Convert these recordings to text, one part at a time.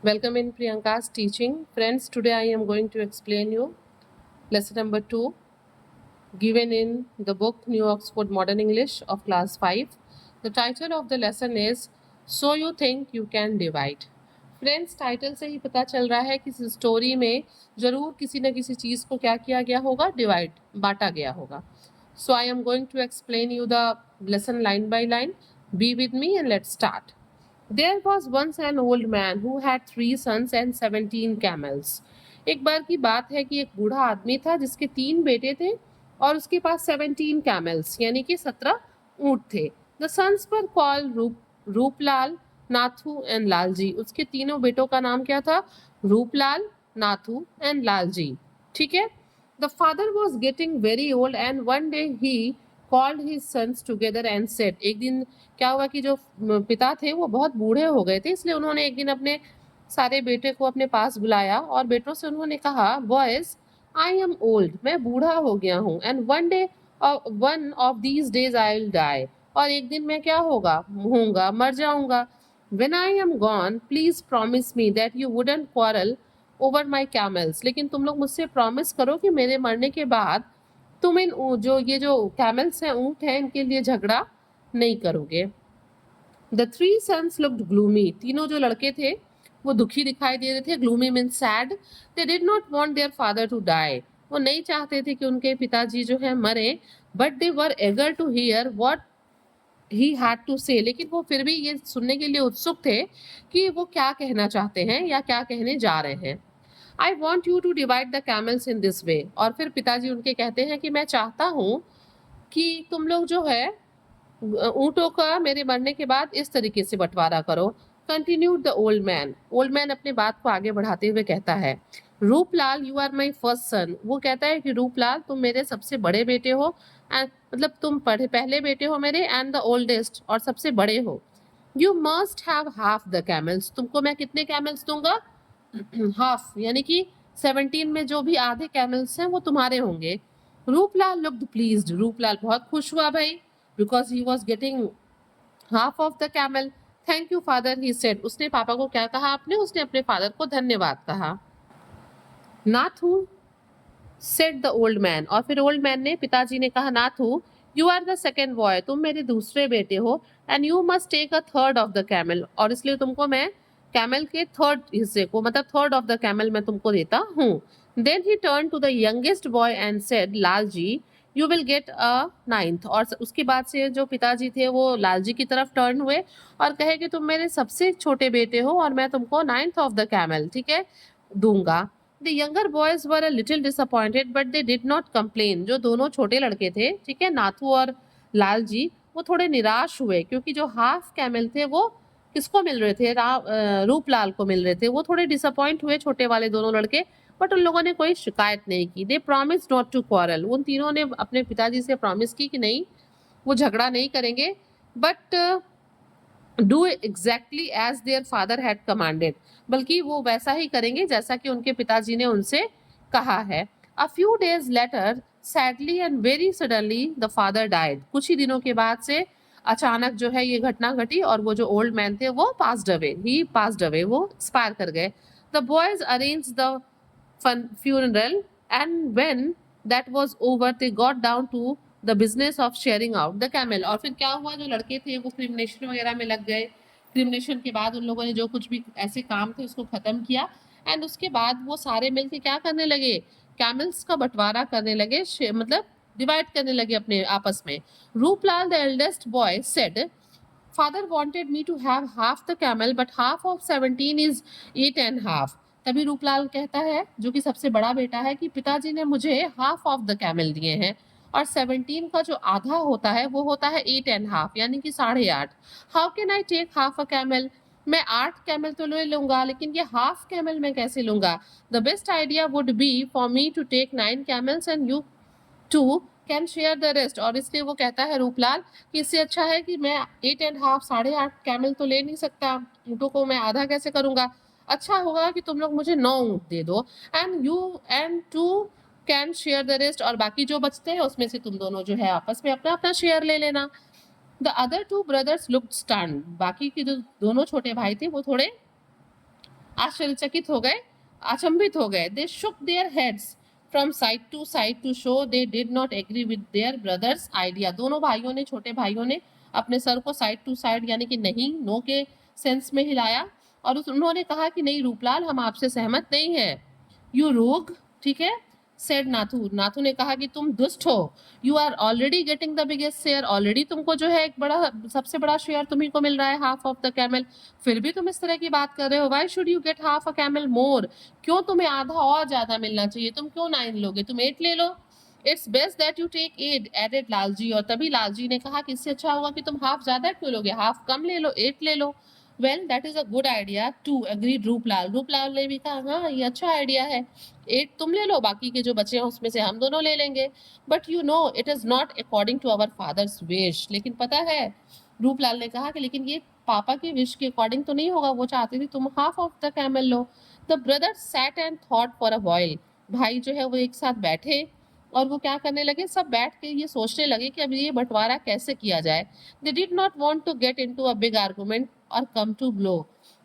Welcome in Priyanka's teaching. Friends, today I am going to explain you lesson number 2 given in the book New Oxford Modern English of class 5. The title of the lesson is So You Think You Can Divide. Friends title से ही पता चल रहा है कि इस story में ज़रूर किसी न किसी चीज़ को क्या किया गया होगा, डिवाइड, बांटा गया होगा. So I am going to explain you the lesson line by line. Be with me and let's start. There was once an old man who had 3 sons and 17 camels. एक बार की बात है कि एक बूढ़ा आदमी था जिसके 3 बेटे थे और उसके पास 17 कैमल्स यानी कि 17 ऊंट थे. The sons were call Ruplal, Nathu and Lalji. उसके तीनों बेटों का नाम क्या था? रूपलाल, नाथू एंड लालजी. ठीक है. The father was getting very old and one day he called his sons together and said. एक दिन क्या हुआ कि जो पिता थे वो बहुत बूढ़े हो गए थे, इसलिए उन्होंने एक दिन अपने सारे बेटे को अपने पास बुलाया और बेटों से उन्होंने कहा, बॉयज आई एम ओल्ड, मैं बूढ़ा हो गया हूँ, and one of these days I will die, और एक दिन मैं क्या होगा, मर जाऊंगा. When I am gone please promise me that you wouldn't quarrel over my camels. लेकिन तुम लोग मुझसे प्रॉमिस करो कि मेरे मरने के बाद तुम इन जो कैमल्स हैं, ऊँट हैं, इनके लिए झगड़ा नहीं करोगे. The 3 sons looked gloomy. तीनों जो लड़के थे वो दुखी दिखाई दे रहे थे. Gloomy means sad. They did not want their father to die. वो नहीं चाहते थे कि उनके पिताजी जो है मरे. But they were eager to hear what he had to say. लेकिन वो फिर भी ये सुनने के लिए उत्सुक थे कि वो क्या कहना चाहते हैं या क्या कहने जा रहे हैं. I want you to divide the camels in this way. और फिर पिताजी उनके कहते हैं कि मैं चाहता हूँ कि तुम लोग जो है ऊँटों का मेरे मरने के बाद इस तरीके से बंटवारा करो. Continued the old man. Old man अपने बात को आगे बढ़ाते हुए कहता है, Rooplal you are my first son. वो कहता है कि रूपलाल तुम मेरे सबसे बड़े बेटे हो, मतलब तुम पहले बेटे हो मेरे, एंड द ओल्डेस्ट, और सबसे बड़े हो. You must have half the camels. तुमको मैं कितने कैमल्स दूंगा? हाफ, यानी कि 17 में जो भी आधे कैमल्स हैं वो तुम्हारे होंगे. Ruplal looked pleased. रूपलाल बहुत खुश हुआ भाई, because he was getting half of the camel. Thank you father, he said. उसने पापा को क्या कहा आपने? उसने अपने फादर को धन्यवाद कहा. Nathu said the old man. और फिर ओल्ड मैन ने, पिताजी ने कहा, Nathu you are the second boy, तुम मेरे दूसरे बेटे हो, and you must take a third of the camel. और इसलिए तुमको मैं कैमल के थर्ड हिस्से को, मतलब थर्ड ऑफ द कैमल मैं तुमको देता हूँ. Then he turn to the youngest boy and said, Lalji you will get a ninth. और उसके बाद से जो पिताजी थे वो लालजी की तरफ टर्न हुए और कहे कि तुम मेरे सबसे छोटे बेटे हो और मैं तुमको 9th ऑफ द कैमल, ठीक है, दूंगा. The younger boys were a little disappointed but they did not complain. जो दोनों छोटे लड़के थे, ठीक है, नाथू और लालजी, वो थोड़े निराश हुए क्योंकि जो हाफ कैमल थे वो किसको मिल रहे थे? रूपलाल को मिल रहे थे. वो थोड़े डिसअपॉइंट हुए छोटे वाले दोनों लड़के, बट उन लोगों ने कोई शिकायत नहीं की. दे प्रॉमिस नॉट टू क्वारल. उन तीनों ने अपने पिताजी से प्रॉमिस की कि नहीं, वो झगड़ा नहीं करेंगे, but do exactly as their father had commanded. बल्कि वो वैसा ही करेंगे जैसा कि उनके पिताजी ने उनसे कहा है. A few days later sadly and very suddenly the father died. कुछ ही दिनों के बाद से अचानक जो है ये घटना घटी और वो जो ओल्ड मैन थे वो पास्ड अवे, वो एक्सपायर कर गए. The boys arrange the funeral, and when that was over they got down to the business of sharing out the camel. और फिर क्या हुआ, जो लड़के थे वो क्रिमिनेशन वगैरह में लग गए. क्रिमिनेशन के बाद उन लोगों ने जो कुछ भी ऐसे काम थे उसको खत्म किया, एंड उसके बाद वो सारे मिलके क्या करने लगे? कैमल्स का बंटवारा करने लगे, मतलब डिवाइड करने लगे अपने आपस में. Ruplal the eldest boy said, father wanted me to have half the camel but half of 17 is 8.5. तभी रूपलाल कहता है, जो कि सबसे बड़ा बेटा है, कि पिताजी ने मुझे हाफ ऑफ द कैमल दिए हैं और 17 का जो आधा होता है वो होता है 8.5, यानी कि 8.5. How can I take half a camel? मैं 8 कैमल तो ले लूंगा, लेकिन ये हाफ कैमल मैं कैसे लूंगा? The best idea would be for me to take 9 camels and you two can share the rest. और इसलिए वो कहता है रूपलाल कि इससे अच्छा है कि मैं 8.5, 8.5 कैमल तो ले नहीं सकता, ऊँटों को मैं आधा कैसे करूंगा? अच्छा होगा कि तुम लोग मुझे 9 ऊँट दे दो, and you and two can share the rest. और बाकी जो बचते हैं उसमें से तुम दोनों जो है आपस में अपना अपना शेयर ले लेना. The other 2 brothers looked stunned. बाकी के जो दोनों छोटे भाई थे वो थोड़े आश्चर्यचकित हो गए, अचंभित हो गए। They shook their heads from side to side to show they did not agree with their brothers idea. दोनों भाइयों ने, छोटे भाइयों ने अपने सर को साइड टू साइड यानी कि नहीं, नो के सेंस में हिलाया और उन्होंने कहा कि नहीं रूपलाल, हम आपसे सहमत नहीं है। यू रोग, ठीक है, सेड नाथू। नाथू ने कहा कि तुम दुष्ट हो। You are already getting the biggest share, already तुमको जो है एक बड़ा, सबसे बड़ा शेयर तुम्ही को मिल रहा है, हाफ ऑफ द कैमल, फिर भी तुम इस तरह की बात कर रहे हो। Why should you get half a camel more, क्यों तुम्हें आधा और ज्यादा मिलना चाहिए, तुम क्यों 9 लोगे, तुम 8 ले लो। It's best that you take 8 added Lalji. और तभी लालजी ने कहा कि इससे अच्छा होगा कि तुम हाफ ज्यादा क्यों लोगे, हाफ कम ले लो, 8 ले लो। Well that is a good idea too, agreed Rooplal. Rooplal ने भी कहा हाँ ये अच्छा आइडिया है, 8 तुम ले लो, बाकी के जो बचे हैं उसमें से हम दोनों ले लेंगे। But you know it is not according to our father's wish. लेकिन पता है, रूपलाल ने कहा कि लेकिन ये पापा के विश के अकॉर्डिंग तो नहीं होगा, वो चाहते थे तुम half of the camel low. The brother sat and thought for a while. भाई जो है वो एक साथ बैठे और वो क्या करने लगे, सब बैठ के ये सोचने लगे कि अब ये बंटवारा कैसे किया जाए। They did not want to get into a big argument और कम टू ब्लो।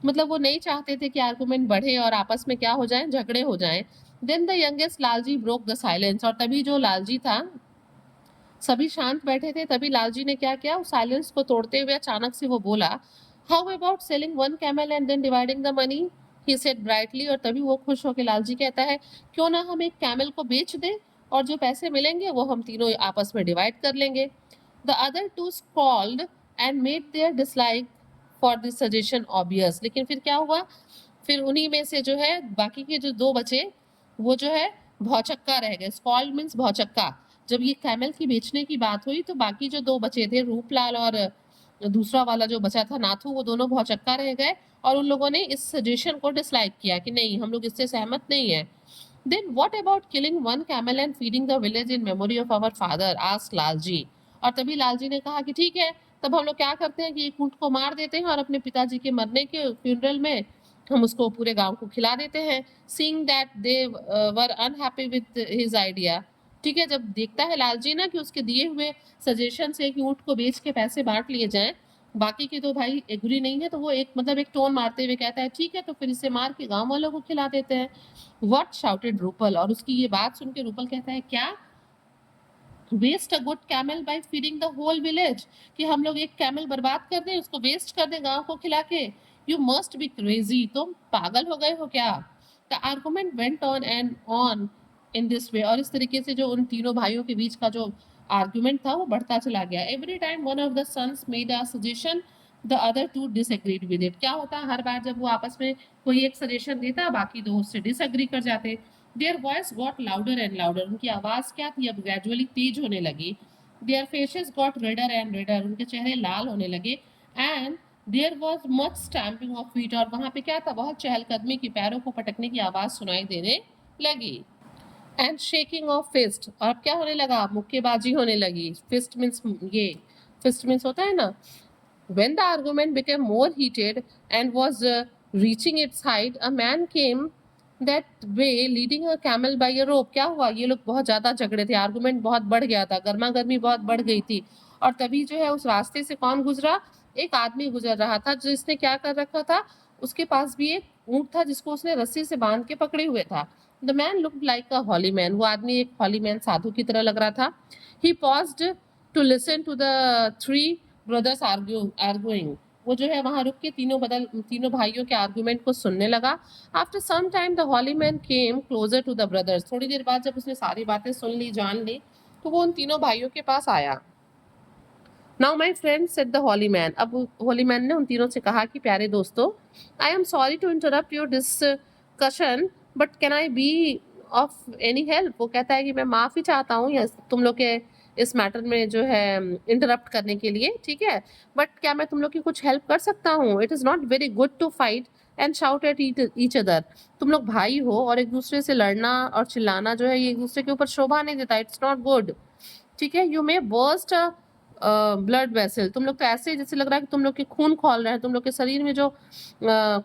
मतलब वो नहीं चाहते थे कि आर्गुमेंट बढ़े और आपस में क्या हो जाए, झगड़े हो जाएं। Then the youngest Lalji broke the silence. और तभी जो लालजी था, सभी शांत बैठे थे, तभी लालजी ने क्या किया, उस साइलेंस को तोड़ते हुए अचानक से वो बोला, how about selling 1 camel and then dividing the money, he said brightly. और तभी वो खुश होकर लालजी कहता है, क्यों ना हम एक कैमल को बेच दें और जो पैसे मिलेंगे वो हम तीनों आपस में डिवाइड कर लेंगे। The other two scowled and made their dislike for this suggestion obvious. लेकिन फिर क्या हुआ, फिर उन्हीं में से जो है बाकी के जो 2 बचे, वो जो है भौचक्का रह गए। स्कॉल्ड मीन्स भौचक्का। जब ये कैमल की बेचने की बात हुई तो बाकी जो 2 बचे थे, रूपलाल और दूसरा वाला जो बचा था नाथू, वो दोनों भौचक्का रह गए और उन लोगों ने इस सजेशन को डिसलाइक किया कि नहीं, हम लोग इससे सहमत नहीं है। Then what about killing 1 camel and feeding the village in memory of our father, asked Lalji. और तभी लालजी ने कहा कि ठीक है, तब हम लोग क्या करते हैं कि एक ऊंट को मार देते हैं और अपने पिताजी के मरने के फ्यूनरल में हम उसको पूरे गांव को खिला देते हैं। Seeing that they were unhappy with his idea. ठीक है, जब देखता है लालजी ना कि उसके दिए हुए सजेशन से कि ऊंट को बेच के पैसे बांट लिए जाएं, बाकी के 2 भाई एग्री नहीं है, तो वो एक मतलब एक टोन मारते हुए कहता है ठीक है, तो फिर इसे मार के गांव वालों को खिला देते हैं। What shouted Rupal. और उसकी ये बात सुन के रूपल कहता है, क्या, waste a good camel by feeding the whole village, कि हम लोग एक कैमल बर्बाद कर दें, उसको वेस्ट कर दें गांव को खिला के। यू मस्ट बी क्रेजी, तुम पागल हो गए हो क्या। The argument went on and on in this way. और इस तरीके से जो उन तीनों भाइयों के बीच का जो आर्गुमेंट था वो बढ़ता चला गया। Every time one of the sons made a suggestion the other two disagreed with it. क्या होता, हर बार जब वो आपस में कोई एक सजेशन देता, बाकी 2 उससे डिसएग्री कर जाते। Their voice got louder and louder. उनकी आवाज क्या थी, अब ग्रेजुअली तेज होने लगी। Their faces got redder and redder. उनके चेहरे लाल होने लगे। And there was much stamping of feet. और वहाँ पे क्या था, बहुत चहलकदमी की, पैरों को पटकने की आवाज सुनाई देने लगी। And shaking of fist. और अब क्या होने लगा, मुक्केबाजी होने लगी। Fist means ये, fist means होता है ना। When the argument became more heated and was reaching its height, a man came that way leading a camel by a rope. क्या हुआ, ये लोग बहुत ज़्यादा झगड़े थे, आर्गुमेंट बहुत बढ़ गया था, गर्मा गर्मी बहुत बढ़ गई थी। और तभी जो है उस रास्ते से कौन गुजरा, एक आदमी गुजर रहा था जिसने क्या कर रखा था, उसके पास भी एक ऊँट था जिसको उसने रस्सी से बांध के पकड़े हुए था। The man looked like a holy man. वो आदमी एक हॉली मैन, साधु की तरह लग रहा था। He paused to listen to the 3 brothers arguing. वो जो है वहां रुक के तीनों भाइयों के आर्गुमेंट को सुनने लगा। After some time the holy man came closer to the brothers. थोड़ी देर बाद जब उसने सारी बातें सुन ली, जान ली, तो वो उन तीनों भाइयों के पास आया। Now my friend said the holy man. अब हॉली मैन ने उन तीनों से कहा कि प्यारे दोस्तों, I am sorry to interrupt your discussion, but can I be of any help. वो कहता है कि मैं माफ़ी चाहता हूँ तुम लोग के इस मैटर में जो है इंटरप्ट करने के लिए, ठीक है, बट क्या मैं तुम लोग की कुछ हेल्प कर सकता हूँ। It is not very good to fight and shout at each other. तुम लोग भाई हो और एक दूसरे से लड़ना और चिल्लाना जो है ये एक दूसरे के ऊपर शोभा नहीं देता, इट्स नॉट गुड, ठीक है। You may burst blood vessel. तुम लोग तो ऐसे जैसे लग रहा है कि तुम लोग के खून खोल रहे हैं, तुम लोग के शरीर में जो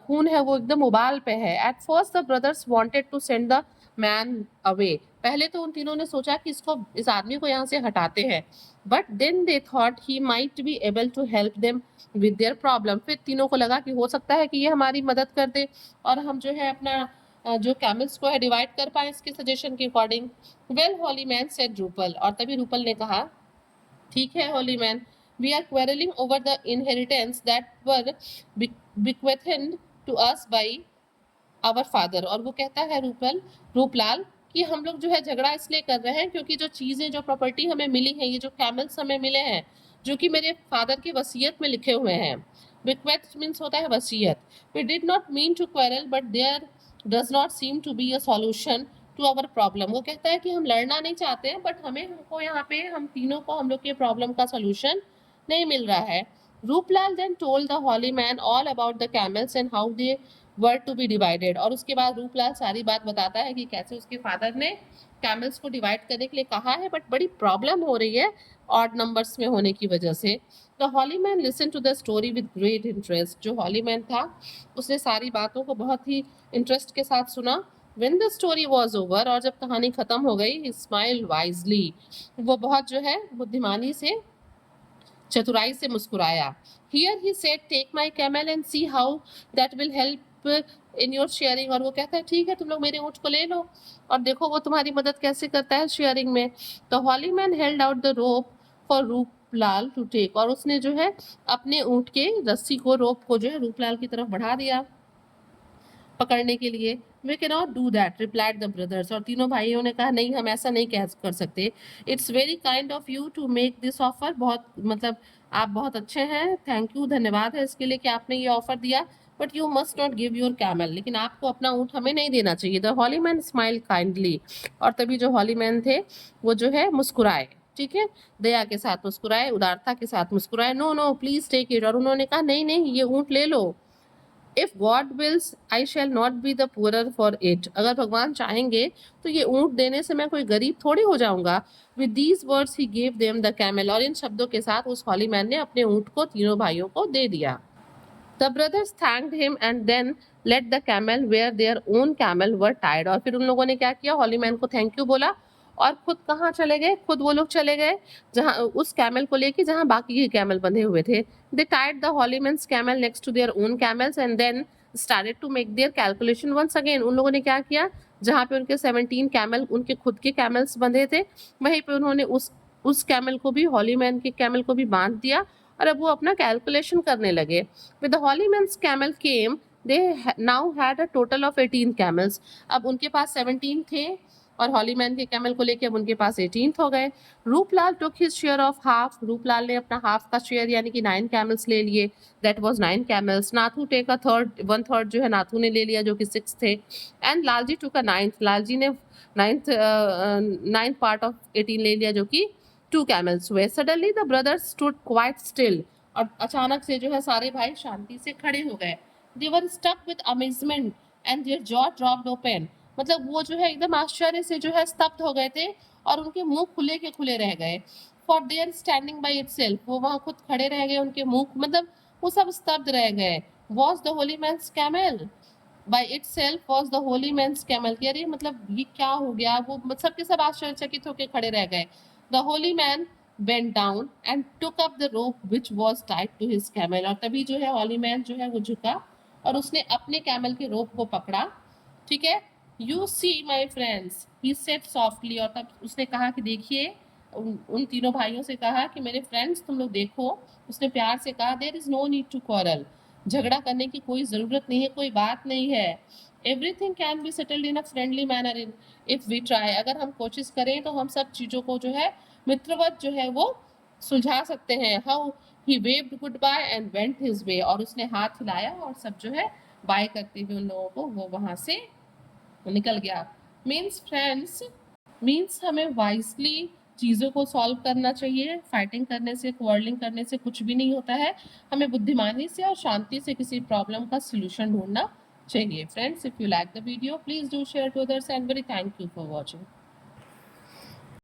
खून है वो एकदम उबाल पे है। At first the brothers wanted to send the man away. पहले तो उन तीनों ने सोचा कि इस आदमी को यहाँ से हटाते हैं, but then they thought he might be able to help them with their problem. फिर तीनों को लगा कि हो सकता है कि ये हमारी मदद कर दे और हम जो है अपना जो कैमल्स को है डिवाइड कर पाए इसके सजेशन के according. Well holy man said Rupal, और तभी रूपल ने कहा ठीक है holy man, we are quarrelling over the inheritance that were bequeathed to us by our father. और वो कहता है रूपलाल कि हम लोग जो है झगड़ा इसलिए कर रहे हैं क्योंकि जो चीज़ें जो प्रॉपर्टी हमें मिली है, ये जो कैमल्स हमें मिले हैं जो कि मेरे फादर की वसीयत में लिखे हुए हैं। bequest मीन्स होता है वसीयत। We did not mean to quarrel but there does not seem to be a solution to our problem. वो कहता है कि हम लड़ना नहीं चाहते हैं, बट हमको यहाँ पे हम तीनों को हम लोग के प्रॉब्लम का सोल्यूशन नहीं मिल रहा है। Ruplal then told the holy man all about the camels and how they were to be divided। और उसके बाद रूपलाल सारी बात बताता है कि कैसे उसके फादर ने कैमल्स को डिवाइड करने के लिए कहा है, बट बड़ी प्रॉब्लम हो रही है ऑड नंबर्स में होने की वजह से। The holy man listen to the story with great interest. जो हॉली मैन था उसने सारी बातों को बहुत ही इंटरेस्ट के साथ सुना। When the story was over, और जब कहानी खत्म हो गई, he smiled wisely। वो बहुत जो है बुद्धिमानी से चतुराई से मुस्कुराया। Here he said, take my camel and see how that will help in your sharing। और वो कहता है ठीक है तुम लोग मेरे ऊँट को ले लो और देखो वो तुम्हारी मदद कैसे करता है शेयरिंग में। तो holy man held out the rope for Rooplal to take. और उसने जो है अपने ऊँट के रस्सी को, रोप को जो है रूपलाल की तरफ बढ़ा दिया पकड़ने के लिए। We can not do that replied the brothers. और तीनों भाइयों ने कहा नहीं हम ऐसा नहीं कर सकते। It's very kind of you to make this offer. बहुत मतलब आप बहुत अच्छे हैं, थैंक यू, धन्यवाद है इसके लिए कि आपने ये ऑफर दिया, but you must not give your camel. लेकिन आपको अपना ऊँट हमें नहीं देना चाहिए। The holy man smile kindly. और तभी जो हॉली मैन थे वो जो है मुस्कुराए, ठीक है, दया के साथ मुस्कुराए, उदारता के साथ मुस्कुराए। No no please take it. और उन्होंने कहा नहीं नहीं ये ऊँट ले लो। If God wills I shall not be the poorer for it. अगर भगवान चाहेंगे तो ये ऊँट देने से मैं कोई गरीब थोड़ी हो जाऊंगा। With these words he gave them the camel. और इन शब्दों के साथ उस हॉली मैन ने अपने ऊँट को तीनों भाइयों को दे दिया। The brothers thanked him and then led the camel where their own camel were tied. और फिर उन लोगों ने क्या किया, हॉली मैन को थैंक यू बोला और खुद कहाँ चले गए, खुद वो लोग चले गए जहाँ उस कैमल को लेके जहाँ बाकी के कैमल बंधे हुए थे। They tied the holy man's camel next to their own camels and then started to make their calculation once again. उन लोगों ने क्या किया, जहाँ पे उनके 17 कैमल उनके खुद के कैमल्स बंधे थे वहीं पे उन्होंने उस कैमल को भी, हॉली मैन के कैमल को भी बांध दिया और अब वो अपना कैलकुलेशन करने लगे। With the holy man's camel came they now had a total of 18 camels. अब उनके पास 17 थे और हॉली मैन के कैमल को लेके अब उनके पास 18 हो गए। Ruplal took his share of half. Ruplal ने अपना हाफ का शेयर यानी कि 9 कैमल्स ले लिए, that was 9 camels. Nathu take a third, 1/3 जो है नाथू ने ले लिया जो कि 6 थे। And Lalji took a 9th, Lalji ने 9th पार्ट ऑफ 18 ले लिया जो कि 2 कैमल्स हुए। Suddenly the brothers stood quite still. और अचानक से जो है सारे भाई शांति से खड़े हो गए। They were stuck with amazement and their jaw dropped open. मतलब वो जो है एकदम आश्चर्य से जो है स्तब्ध हो गए थे और उनके मुंह खुले के खुले रह गए। For their standing by itself, वो वहां खुद खड़े रह गए, उनके मुंह मतलब वो सब स्तब्ध रह गए। Was the holy man's camel by itself, was the holy man's camel. अरे मतलब ये क्या हो गया, वो सब के सब आश्चर्यचकित होकर खड़े रह गए। The Holi man bent down and took up the rope which was tied to his camel। और तभी जो है हॉली मैन जो है वो झुका और उसने अपने कैमल के रोप को पकड़ा, ठीक है। You see my friends he said softly. और तब उसने कहा कि देखिए, उन तीनों भाइयों से कहा कि मेरे फ्रेंड्स तुम लोग देखो, उसने प्यार से कहा there is no need to quarrel. झगड़ा करने की कोई ज़रूरत नहीं है, कोई बात नहीं है। Everything can be settled in a friendly manner in if we try. अगर हम कोशिश करें तो हम सब चीज़ों को जो है मित्रवत जो है वो सुलझा सकते हैं। How he waved goodbye and went his way. और उसने हाथ हिलाया और सब जो है बाय करते हुए उन लोगों को वो वहां से निकल गया। मीन्स फ्रेंड्स, मीन्स हमें वाइजली चीज़ों को सॉल्व करना चाहिए। फाइटिंग करने से, क्वारलिंग करने से कुछ भी नहीं होता है। हमें बुद्धिमानी से और शांति से किसी प्रॉब्लम का सोल्यूशन ढूंढना चाहिए। Friends, if you like the video please do share to others and very thank you for watching.